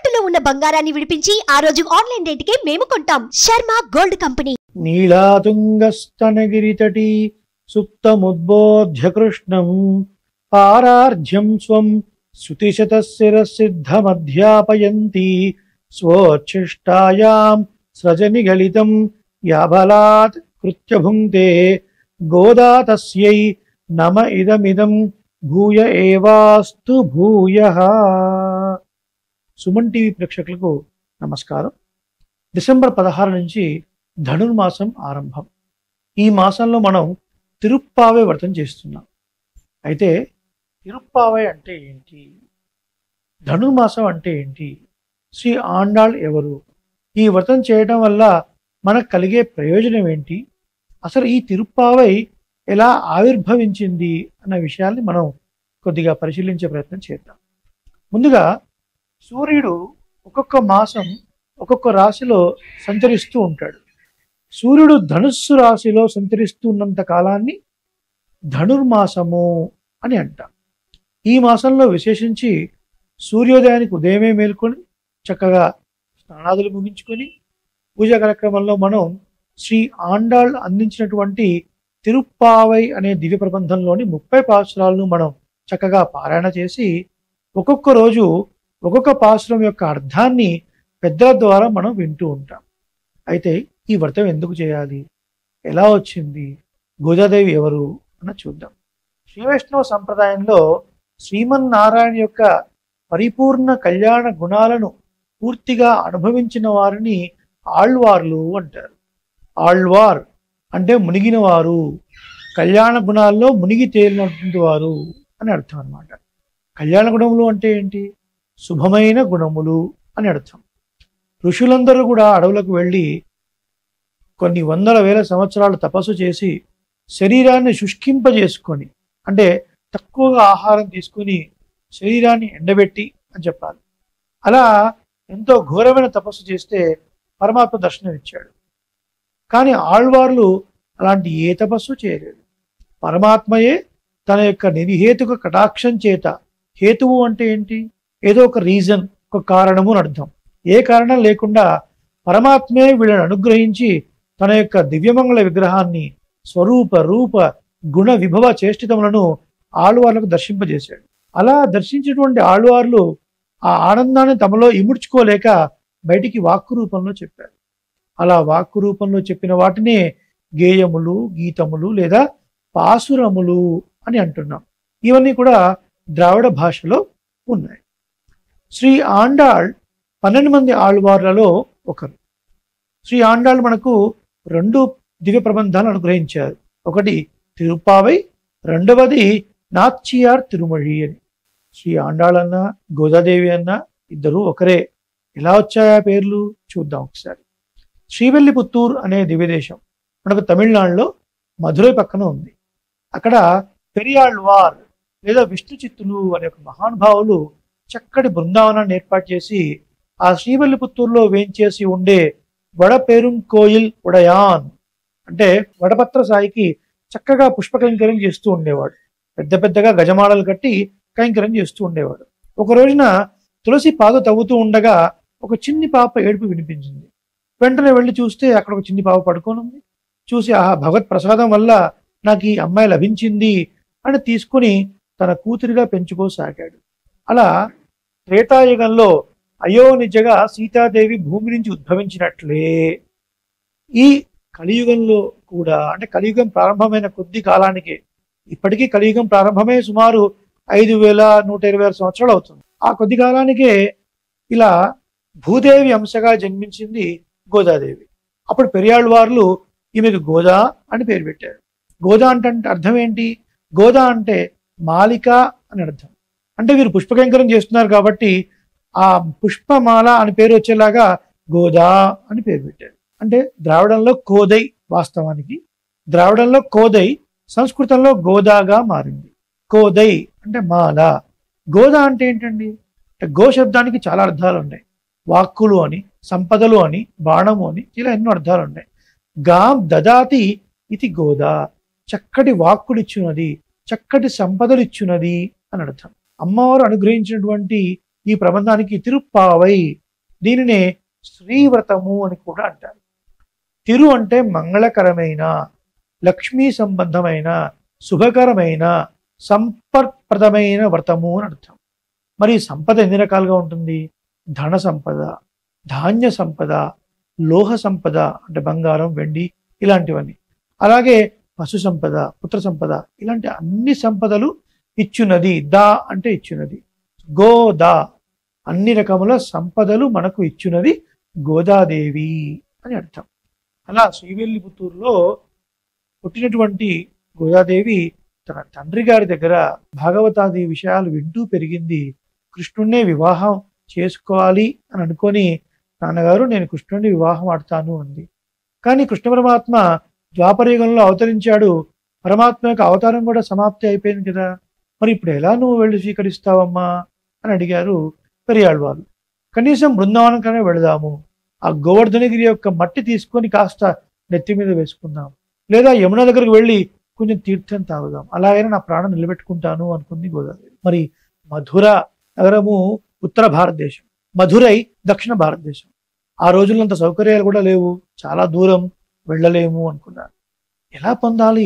తాకట్టులో ఉన్న బంగారాన్ని విడిపించి ఆ రోజు ఆన్లైన్ రేటుకే మేము కొంటాం. Sharma gold company. నీలాతుంగస్తనగిరితటీ సుప్తముద్బోధ్య కృష్ణం పారార్ధ్యం స్వం శృతిశతశిరసిద్ధమధ్యాపయంతి స్వోచ్ఛిష్టాయాం స్రజనిగలితం యాబలాత్ కృత్యభుంక్తే గోదా తస్యై నమ ఇదమిదం భూయ ఏవాస్తు భూయః. సుమన్ టీవీ ప్రేక్షకులకు నమస్కారం. డిసెంబర్ 16 నుంచి ధనుర్మాసం ఆరంభం. ఈ మాసంలో మనం తిరుప్పావై వ్రతం చేస్తున్నాం. అయితే తిరుప్పావై అంటే ఏంటి, ధనుర్మాసం అంటే ఏంటి, శ్రీ ఆండాళ్ ఎవరు, ఈ వ్రతం చేయడం వల్ల మనకు కలిగే ప్రయోజనం ఏంటి, అసలు ఈ తిరుప్పావై ఎలా ఆవిర్భవించింది అన్న విషయాల్ని మనం కొద్దిగా పరిశీలించే ప్రయత్నం చేద్దాం. ముందుగా సూర్యుడు ఒక్కొక్క మాసం ఒక్కొక్క రాశిలో సంచరిస్తూ ఉంటాడు. సూర్యుడు ధనుస్సు రాశిలో సంచరిస్తూ ఉన్నంత కాలాన్ని ధనుర్మాసము అని అంటాం. ఈ మాసంలో విశేషించి సూర్యోదయానికి ఉదయమే మేల్కొని చక్కగా స్నానాదులు ముగించుకొని పూజా కార్యక్రమంలో మనం శ్రీ ఆండాళ్ అందించినటువంటి తిరుప్పావై అనే దివ్య ప్రబంధంలోని 30 పాసురాలను మనం చక్కగా పారాయణ చేసి ఒక్కొక్క రోజు ఒక్కొక్క పాసురం యొక్క అర్థాన్ని పెద్దల ద్వారా మనం వింటూ ఉంటాం. అయితే ఈ వ్రతం ఎందుకు చేయాలి, ఎలా వచ్చింది, గోదాదేవి ఎవరు అన్న చూద్దాం. శ్రీ వైష్ణవ సంప్రదాయంలో శ్రీమన్నారాయణ యొక్క పరిపూర్ణ కళ్యాణ గుణాలను పూర్తిగా అనుభవించిన వారిని ఆళ్వార్లు అంటారు. ఆళ్వార్ అంటే మునిగిన వారు, కళ్యాణ గుణాల్లో మునిగి తేలినటువంటి వారు అని అర్థం అన్నమాట. కళ్యాణ గుణములు అంటే ఏంటి, శుభమైన గుణములు అని అర్థం. ఋషులందరూ కూడా అడవులకు వెళ్ళి కొన్ని వందల వేల సంవత్సరాలు తపస్సు చేసి శరీరాన్ని శుష్కింపజేసుకొని, అంటే తక్కువగా ఆహారం తీసుకొని శరీరాన్ని ఎండబెట్టి అని చెప్పాలి. అలా ఎంతో ఘోరమైన తపస్సు చేస్తే పరమాత్మ దర్శనం ఇచ్చాడు. కానీ ఆళ్వార్లు అలాంటి ఏ తపస్సు చేయలేదు. పరమాత్మయే తన యొక్క నిర్హేతుక కటాక్షం చేత, హేతువు అంటే ఏంటి, ఏదో ఒక రీజన్, ఒక కారణము అని అర్థం. ఏ కారణం లేకుండా పరమాత్మే వీళ్ళని అనుగ్రహించి తన యొక్క దివ్యమంగళ విగ్రహాన్ని స్వరూప రూప గుణ విభవ చేష్టితములను ఆళ్వార్లకు దర్శింపజేశాడు. అలా దర్శించినటువంటి ఆళ్వార్లు ఆ ఆనందాన్ని తమలో ఇముడ్చుకోలేక బయటికి వాక్కు రూపంలో చెప్పారు. అలా వాక్కు రూపంలో చెప్పిన వాటినే గేయములు, గీతములు లేదా పాసురములు అని అంటున్నాం. ఇవన్నీ కూడా ద్రావిడ భాషలో ఉన్నాయి. శ్రీ ఆండాళ్ 12 మంది ఆళ్వార్లలో ఒకరు. శ్రీ ఆండాళ్ మనకు 2 దివ్య ప్రబంధాలు అనుగ్రహించారు. ఒకటి తిరుప్పావై, రెండవది నాచ్చియార్ తిరుమొഴി అని. శ్రీ ఆండాళ్ అన్న గోదాదేవి అన్న ఇద్దరు ఒకరే. ఎలా వచ్చాయా పేర్లు చూద్దాం ఒకసారి. శ్రీవెల్లిపుత్తూర్ అనే దివ్యదేశం మనకు తమిళనాడులో మధురై పక్కన ఉంది. అక్కడ పెరియాళ్వార్ లేదా విష్ణు చిత్తులు అనే ఒక మహానుభావులు చక్కటి బృందావనాన్ని ఏర్పాటు చేసి ఆ శ్రీవెల్లిపుత్తూరులో వేంచేసి ఉండే వడపేరుంకోయిల్ ఉడయాన్ అంటే వడపత్ర సాయికి చక్కగా పుష్ప కైంకర్యం చేస్తూ ఉండేవాడు. పెద్ద పెద్దగా గజమాడలు కట్టి కైంకర్యం చేస్తూ ఉండేవాడు. ఒక రోజున తులసి పాదు తవ్వుతూ ఉండగా ఒక చిన్ని పాప ఏడుపు వినిపించింది. వెంటనే వెళ్ళి చూస్తే అక్కడ ఒక చిన్ని పాప పడుకొని ఉంది. చూసి ఆహా, భగవత్ ప్రసాదం వల్ల నాకు ఈ అమ్మాయి లభించింది అని తీసుకుని తన కూతురిగా పెంచుకోసాగాడు. అలా త్రేతాయుగంలో అయోనిజగా సీతాదేవి భూమి నుంచి ఉద్భవించినట్లే ఈ కలియుగంలో కూడా, అంటే కలియుగం ప్రారంభమైన కొద్ది కాలానికే, ఇప్పటికీ కలియుగం ప్రారంభమే సుమారు 5126 సంవత్సరాలు అవుతుంది. ఆ కొద్ది కాలానికే ఇలా భూదేవి అంశగా జన్మించింది గోదాదేవి. అప్పుడు పెరియాళ్వార్లు ఈమెకు గోదా అని పేరు పెట్టారు. గోదా అంటే అర్థం ఏంటి, గోదా అంటే మాలిక అని అర్థం. అంటే వీరు పుష్పకైంకర్యం చేస్తున్నారు కాబట్టి ఆ పుష్పమాల అని పేరు వచ్చేలాగా గోదా అని పేరు పెట్టారు. అంటే ద్రావిడంలో కోదై, వాస్తవానికి ద్రావిడంలో కోదై సంస్కృతంలో గోదాగా మారింది. కోదై అంటే మాల, గోదా అంటే ఏంటండి, అంటే గో శబ్దానికి చాలా అర్థాలు ఉన్నాయి. వాక్కులు అని, సంపదలు అని, బాణము అని, ఇలా ఎన్నో అర్థాలు ఉన్నాయి. గాం దదాతి ఇది గోదా, చక్కటి వాక్కులిచ్చున్నది, చక్కటి సంపదలిచ్చున్నది అని అర్థం. అమ్మవారు అనుగ్రహించినటువంటి ఈ ప్రబంధానికి తిరుప్పావై, దీనినే శ్రీవ్రతము అని కూడా అంటారు. తిరు అంటే మంగళకరమైన, లక్ష్మీ సంబంధమైన, శుభకరమైన, సంపత్ప్రదమైన వ్రతము అని అర్థం. మరి సంపద ఎన్ని రకాలుగా ఉంటుంది? ధన సంపద, ధాన్య సంపద, లోహ సంపద అంటే బంగారం, వెండి ఇలాంటివన్నీ. అలాగే పశు సంపద, పుత్ర సంపద, ఇలాంటి అన్ని సంపదలు ఇచ్చున్నది. దా అంటే ఇచ్చున్నది. గోదా, అన్ని రకముల సంపదలు మనకు ఇచ్చున్నది గోదాదేవి అని అర్థం. అలా శ్రీవిల్లిపుత్తూరులో పుట్టినటువంటి గోదాదేవి తన తండ్రి గారి దగ్గర భాగవతాది విషయాలు వింటూ పెరిగింది. కృష్ణుణ్ణే వివాహం చేసుకోవాలి అని అనుకొని, నాన్నగారు నేను కృష్ణుడిని వివాహం ఆడతాను అంది. కానీ కృష్ణ పరమాత్మ ద్వాపరయుగంలో అవతరించాడు. పరమాత్మ యొక్క అవతారం కూడా సమాప్తి అయిపోయింది కదా, మరి ఇప్పుడు ఎలా నువ్వు వెళ్ళి స్వీకరిస్తావమ్మా అని అడిగారు పెరియాళ్వారు. కనీసం బృందావనంకనే వెళదాము, ఆ గోవర్ధనగిరి యొక్క మట్టి తీసుకొని కాస్త నెత్తి మీద వేసుకుందాం, లేదా యమున దగ్గరకు వెళ్ళి కొంచెం తీర్థం తాగుదాం, అలాగైనా నా ప్రాణం నిలబెట్టుకుంటాను అనుకుంది గోదాదేవి. మరి మధుర నగరము ఉత్తర భారతదేశం, మధురై దక్షిణ భారతదేశం. ఆ రోజుల్లో అంత సౌకర్యాలు కూడా లేవు, చాలా దూరం వెళ్ళలేము అనుకున్నారు. ఎలా పొందాలి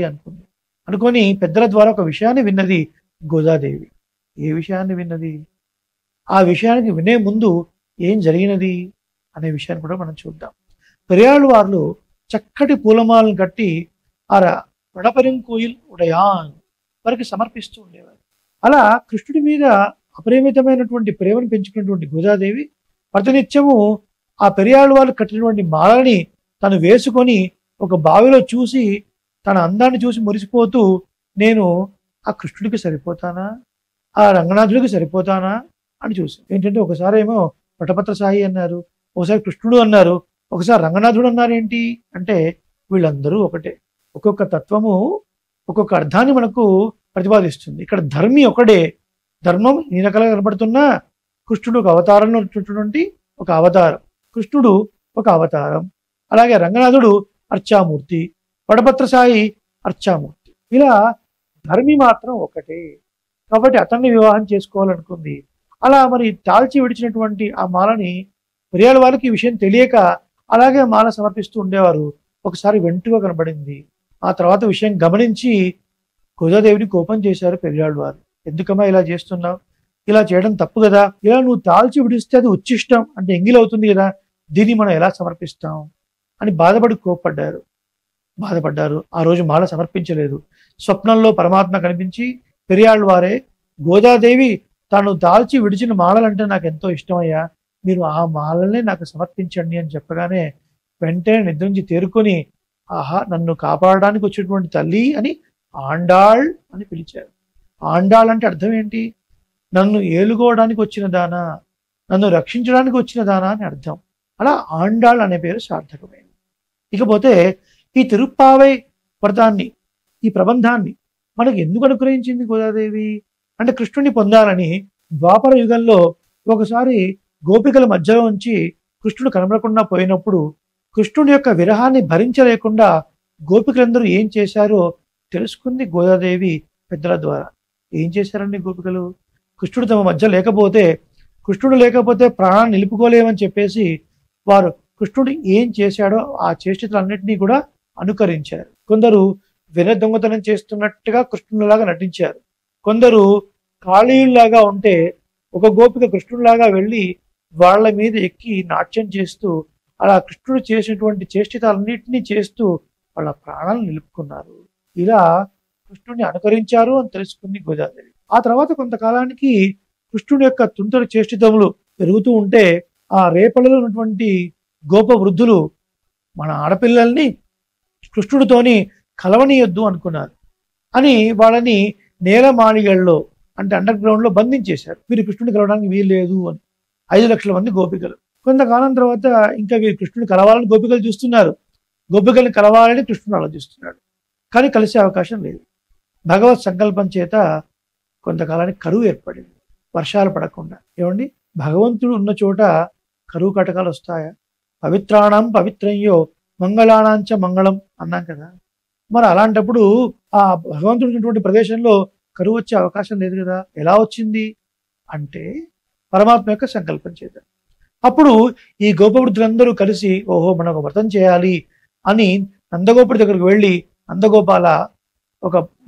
అనుకుంది. అనుకొని పెద్దల ద్వారా ఒక విషయాన్ని విన్నది గోదాదేవి. ఏ విషయాన్ని విన్నది? ఆ విషయానికి వినే ముందు ఏం జరిగినది అనే విషయాన్ని కూడా మనం చూద్దాం. పెరియాళ్వార్లు చక్కటి పూలమాలను కట్టి ఆ వడపరింకోయిల్ ఉడయాన్ వారికి సమర్పిస్తూ ఉండేవారు. అలా కృష్ణుడి మీద అపరిమితమైనటువంటి ప్రేమను పెంచుకున్నటువంటి గోదాదేవి ప్రతినిత్యము ఆ పెరియాళ్వార్లు కట్టినటువంటి మాలని తను వేసుకొని ఒక బావిలో చూసి తన అందాన్ని చూసి మురిసిపోతూ, నేను ఆ కృష్ణుడికి సరిపోతానా, ఆ రంగనాథుడికి సరిపోతానా అని చూసి. ఏంటంటే ఒకసారి ఏమో పటపత్ర సాయి అన్నారు, ఒకసారి కృష్ణుడు అన్నారు, ఒకసారి రంగనాథుడు అన్నారేంటి అంటే వీళ్ళందరూ ఒకటే. ఒక్కొక్క తత్వము ఒక్కొక్క అర్థాన్ని మనకు ప్రతిపాదిస్తుంది. ఇక్కడ ధర్మి ఒకడే, ధర్మం ఈ రకాలుగా కనబడుతున్నా కృష్ణుడు ఒక అవతారంలో ఉన్నటువంటి ఒక అవతారం, కృష్ణుడు ఒక అవతారం. అలాగే రంగనాథుడు అర్చామూర్తి, వడపత్ర సాయి అర్చామూర్తి. ఇలా ధర్మి మాత్రం ఒకటే, కాబట్టి అతన్ని వివాహం చేసుకోవాలనుకుంది. అలా మరి తాల్చి విడిచినటువంటి ఆ మాలని పెరియాళ్ళ వారికి ఈ విషయం తెలియక అలాగే మాల సమర్పిస్తూ ఉండేవారు. ఒకసారి వెంటుగా కనబడింది. ఆ తర్వాత విషయం గమనించి గోదాదేవిని కోపం చేశారు పెరియాళ్ళ వారు. ఎందుకమ్మా ఇలా చేస్తున్నావు, ఇలా చేయడం తప్పు కదా, ఇలా నువ్వు తాల్చి విడిస్తే అది ఉచ్చిష్టం అంటే ఎంగిలవుతుంది కదా, దీన్ని మనం ఎలా సమర్పిస్తాం అని బాధపడ్డారు. ఆ రోజు మాల సమర్పించలేదు. స్వప్నంలో పరమాత్మ కనిపించి పెరియాళ్ళ వారే, గోదాదేవి తాను దాల్చి విడిచిన మాలలంటే నాకు ఎంతో ఇష్టమయ్యా, మీరు ఆ మాలనే నాకు సమర్పించండి అని చెప్పగానే వెంటనే నిద్ర నుంచి తేరుకొని, ఆహా నన్ను కాపాడడానికి వచ్చేటువంటి తల్లి అని ఆండాళ్ అని పిలిచారు. ఆండాళ్ అంటే అర్థం ఏంటి? నన్ను ఏలుకోవడానికి వచ్చిన దానా, నన్ను రక్షించడానికి వచ్చిన దానా అని అర్థం. అలా ఆండాళ్ అనే పేరు సార్థకమైంది. ఇకపోతే ఈ తిరుప్పావై వ్రతాన్ని, ఈ ప్రబంధాన్ని మనకు ఎందుకు అనుగ్రహించింది గోదాదేవి అంటే కృష్ణుని పొందాలని. ద్వాపర యుగంలో ఒకసారి గోపికల మధ్యలో ఉంచి కృష్ణుడు కనబడకుండా పోయినప్పుడు కృష్ణుడి యొక్క విరహాన్ని భరించలేకుండా గోపికలందరూ ఏం చేశారో తెలుసుకుంది గోదాదేవి పెద్దల ద్వారా. ఏం చేశారండి గోపికలు? కృష్ణుడు తమ మధ్య లేకపోతే, కృష్ణుడు లేకపోతే ప్రాణాన్ని నిలుపుకోలేమని చెప్పేసి వారు కృష్ణుడు ఏం చేశాడో ఆ చేష్టలన్నింటినీ కూడా అనుకరించారు. కొందరు వెన దొంగతనం చేస్తున్నట్టుగా కృష్ణునిలాగా నటించారు. కొందరు కాళీయుల్లాగా ఉంటే ఒక గోపిక కృష్ణుడిలాగా వెళ్ళి వాళ్ళ మీద ఎక్కి నాట్యం చేస్తూ అలా కృష్ణుడు చేసినటువంటి చేష్టితాలన్నింటినీ చేస్తూ వాళ్ళ ప్రాణాలను నిలుపుకున్నారు. ఇలా కృష్ణుడిని అనుకరించారు అని తెలుసుకుంది గోదాదేవి. ఆ తర్వాత కొంతకాలానికి కృష్ణుడి యొక్క తుంటరి చేష్టితములు పెరుగుతూ ఉంటే ఆ రేపలలో ఉన్నటువంటి గోప వృద్ధులు మన ఆడపిల్లల్ని కృష్ణుడితోని కలవనీయొద్దు అనుకున్నారు అని వాళ్ళని నేలమాళిగల్లో అంటే అండర్ గ్రౌండ్ లో బంధించేశారు. మీరు కృష్ణుడిని కలవడానికి వీలు లేదు అని. 5 లక్షల మంది గోపికలు. కొంతకాలం తర్వాత ఇంకా వీరు కృష్ణుడిని కలవాలని గోపికలు చూస్తున్నారు, గోపికల్ని కలవాలని కృష్ణుడు ఆలోచిస్తున్నాడు, కానీ కలిసే అవకాశం లేదు. భగవత్ సంకల్పం చేత కొంతకాలానికి కరువు ఏర్పడింది, వర్షాలు పడకుండా. ఏమండి, భగవంతుడు ఉన్న చోట కరువు కటకాలు వస్తాయా? పవిత్రాణం పవిత్రయ్యో మంగళానాంచ మంగళం అన్నాం కదా. మరి అలాంటప్పుడు ఆ భగవంతుడు ఉన్నటువంటి ప్రదేశంలో కరువు వచ్చే అవకాశం లేదు కదా. ఎలా వచ్చింది అంటే పరమాత్మ యొక్క సంకల్పం చేత. అప్పుడు ఈ గోపవృద్ధులందరూ కలిసి ఓహో మనం ఒక వ్రతం చేయాలి అని నందగోపుడి దగ్గరికి వెళ్ళి, నందగోపాల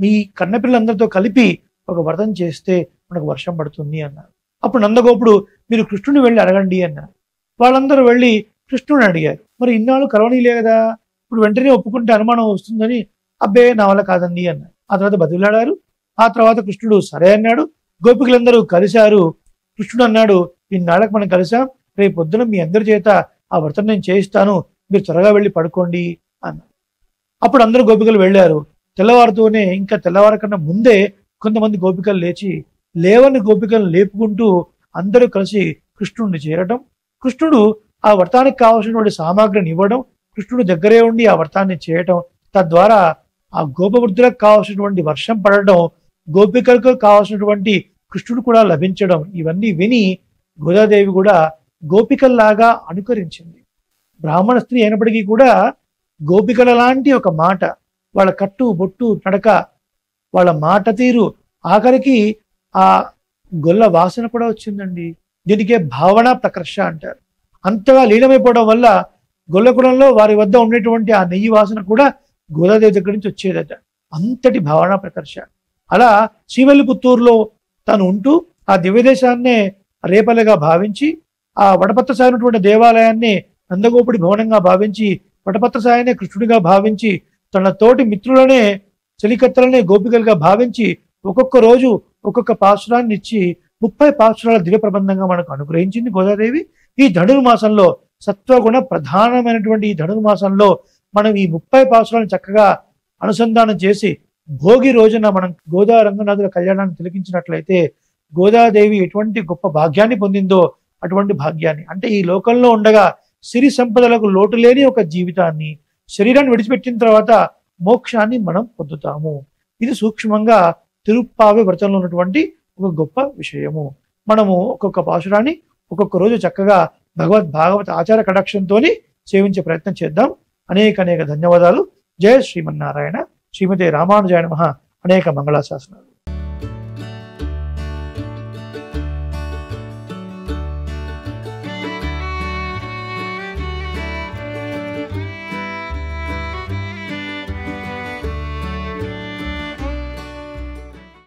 మీ కన్నపిల్లలందరితో కలిపి ఒక వ్రతం చేస్తే మనకు వర్షం పడుతుంది అన్నారు. అప్పుడు నందగోపుడు మీరు కృష్ణుని వెళ్ళి అడగండి అన్నారు. వాళ్ళందరూ వెళ్ళి కృష్ణుని అడిగారు. మరి ఇన్నాళ్ళు కలవనీలే కదా, ఇప్పుడు వెంటనే ఒప్పుకుంటే అనుమానం వస్తుందని, అబ్బే నా వల్ల కాదండి అన్నారు. ఆ తర్వాత బతిలాడారు. ఆ తర్వాత కృష్ణుడు సరే అన్నాడు. గోపికలందరూ కలిశారు. కృష్ణుడు అన్నాడు, ఇన్నాళ్ళకి మనం కలిసాం, రేపు పొద్దున మీ అందరి చేత ఆ వ్రతం నేను చేయిస్తాను, మీరు త్వరగా వెళ్ళి పడుకోండి అన్నారు. అప్పుడు అందరూ గోపికలు వెళ్ళారు. తెల్లవారుతోనే, ఇంకా తెల్లవారకన్నా ముందే కొంతమంది గోపికలు లేచి లేవని గోపికలను లేపుకుంటూ అందరూ కలిసి కృష్ణుడిని చేరడం, కృష్ణుడు ఆ వ్రతానికి కావాల్సినటువంటి సామాగ్రిని ఇవ్వడం, కృష్ణుడు దగ్గరే ఉండి ఆ వ్రతాన్ని చేయటం, తద్వారా ఆ గోపవృద్ధులకు కావాల్సినటువంటి వర్షం పడడం, గోపికలకు కావాల్సినటువంటి కృష్ణుడు కూడా లభించడం, ఇవన్నీ విని గోదాదేవి కూడా గోపికల్లాగా అనుకరించింది. బ్రాహ్మణ స్త్రీ అయినప్పటికీ కూడా గోపికల లాంటి ఒక మాట, వాళ్ళ కట్టు బొట్టు నడక, వాళ్ళ మాట తీరు, ఆఖరికి ఆ గొల్ల వాసన కూడా వచ్చిందండి. దీనికే భావన ప్రకర్ష అంటారు. అంతగా లీనమైపోవడం వల్ల గొల్లకులంలో వారి వద్ద ఉండేటువంటి ఆ నెయ్యి వాసన కూడా గోదాదేవి దగ్గర నుంచి వచ్చేదట. అంతటి భావన ప్రకర్ష. అలా శ్రీవల్లిపుత్తూరులో తను ఉంటూ ఆ దివ్యదేశాన్నే రేపల్లెగా భావించి, ఆ వటపత్ర సాగినటువంటి దేవాలయాన్ని నందగోపుడి భవనంగా భావించి, వటపత్ర సాయనే కృష్ణుడిగా భావించి, తన తోటి మిత్రులనే చెలికత్తలనే గోపికలుగా భావించి ఒక్కొక్క రోజు ఒక్కొక్క పాశురాన్ని ఇచ్చి 30 పాశురాల దివ్య ప్రబంధంగా మనకు అనుగ్రహించింది గోదాదేవి. ఈ ధనుర్మాసంలో సత్వగుణ ప్రధానమైనటువంటి ఈ ధనుర్మాసంలో మనం ఈ 30 పాశురాలను చక్కగా అనుసంధానం చేసి భోగి రోజున మనం గోదా రంగనాథుల కళ్యాణాన్ని తిలకించినట్లయితే గోదాదేవి ఎటువంటి గొప్ప భాగ్యాన్ని పొందిందో అటువంటి భాగ్యాన్ని, అంటే ఈ లోకంలో ఉండగా సిరి సంపదలకు లోటు లేని ఒక జీవితాన్ని, శరీరాన్ని విడిచిపెట్టిన తర్వాత మోక్షాన్ని మనం పొందుతాము. ఇది సూక్ష్మంగా తిరుప్పావే వ్రతంలో ఉన్నటువంటి ఒక గొప్ప విషయము. మనము ఒక్కొక్క పాశురాన్ని ఒక్కొక్క రోజు చక్కగా భాగవత ఆచార కటాక్షంతో సేవించే ప్రయత్నం చేద్దాం. అనేక ధన్యవాదాలు. జయ శ్రీమన్నారాయణ. శ్రీమతే రామానుజాయ నమః. అనేక మంగళాశాసనాలు.